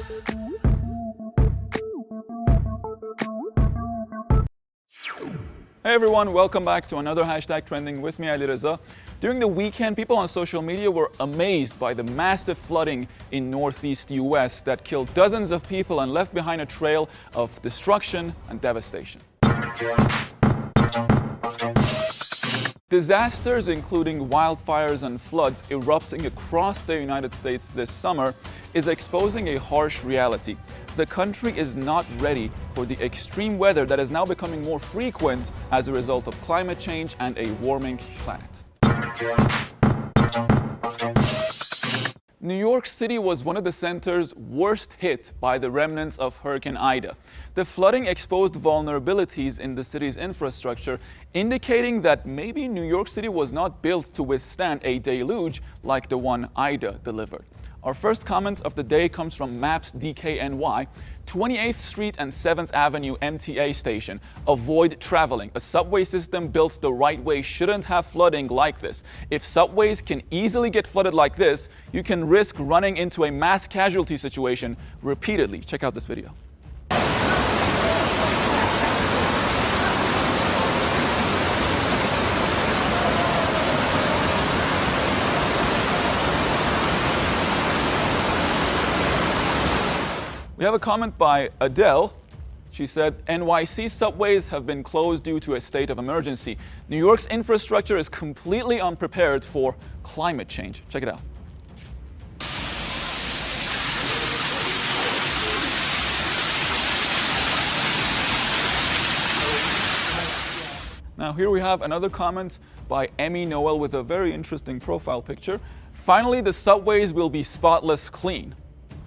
Hey everyone, welcome back to another Hashtag Trending with me, Ali Reza. During the weekend, people on social media were amazed by the massive flooding in northeast US that killed dozens of people and left behind a trail of destruction and devastation. Disasters, including wildfires and floods erupting across the United States this summer, is exposing a harsh reality. The country is not ready for the extreme weather that is now becoming more frequent as a result of climate change and a warming planet. New York City was one of the centers worst hit by the remnants of Hurricane Ida. The flooding exposed vulnerabilities in the city's infrastructure, indicating that maybe New York City was not built to withstand a deluge like the one Ida delivered. Our first comment of the day comes from Maps DKNY. 28th Street and 7th Avenue MTA station. Avoid traveling. A subway system built the right way shouldn't have flooding like this. If subways can easily get flooded like this, you can risk running into a mass casualty situation repeatedly. Check out this video. We have a comment by Adele. She said, NYC subways have been closed due to a state of emergency. New York's infrastructure is completely unprepared for climate change. Check it out. Now here we have another comment by Emmy Noel with a very interesting profile picture. Finally, the subways will be spotless clean.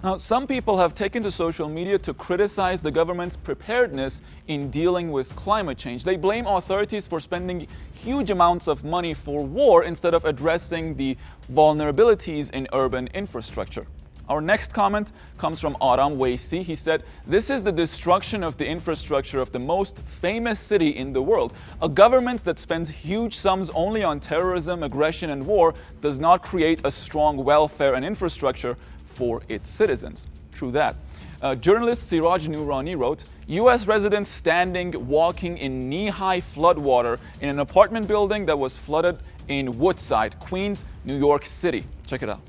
Now, some people have taken to social media to criticize the government's preparedness in dealing with climate change. They blame authorities for spending huge amounts of money for war instead of addressing the vulnerabilities in urban infrastructure. Our next comment comes from Aram Waisi. He said, "This is the destruction of the infrastructure of the most famous city in the world. A government that spends huge sums only on terrorism, aggression, and war does not create a strong welfare and infrastructure for its citizens." True that. Journalist Siraj Noorani wrote, U.S. residents standing walking in knee-high floodwater in an apartment building that was flooded in Woodside, Queens, New York City. Check it out.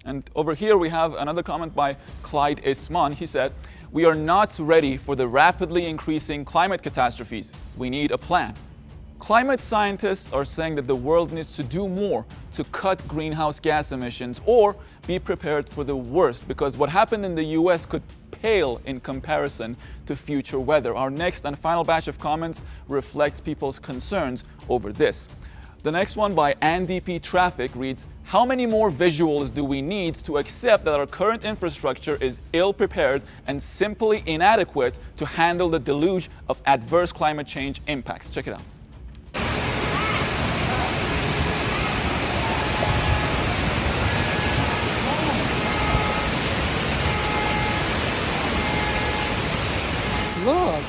And over here we have another comment by Clyde Isman. He said, "We are not ready for the rapidly increasing climate catastrophes. We need a plan." Climate scientists are saying that the world needs to do more to cut greenhouse gas emissions or be prepared for the worst, because what happened in the US could pale in comparison to future weather. Our next and final batch of comments reflects people's concerns over this. The next one by Andy P. Traffic reads, "How many more visuals do we need to accept that our current infrastructure is ill-prepared and simply inadequate to handle the deluge of adverse climate change impacts?" Check it out. Look.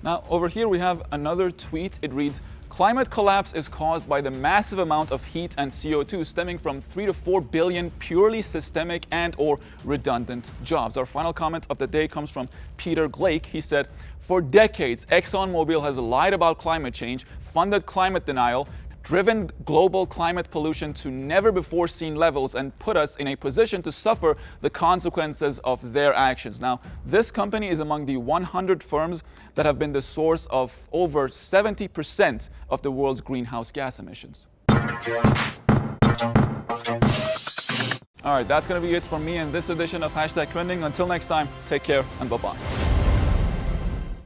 Now, over here we have another tweet. It reads, "Climate collapse is caused by the massive amount of heat and CO2 stemming from 3 to 4 billion purely systemic and or redundant jobs." Our final comment of the day comes from Peter Glake. He said, "For decades, ExxonMobil has lied about climate change, funded climate denial, driven global climate pollution to never-before-seen levels, and put us in a position to suffer the consequences of their actions." Now, this company is among the 100 firms that have been the source of over 70% of the world's greenhouse gas emissions. All right, that's going to be it for me in this edition of Hashtag Trending. Until next time, take care and bye-bye.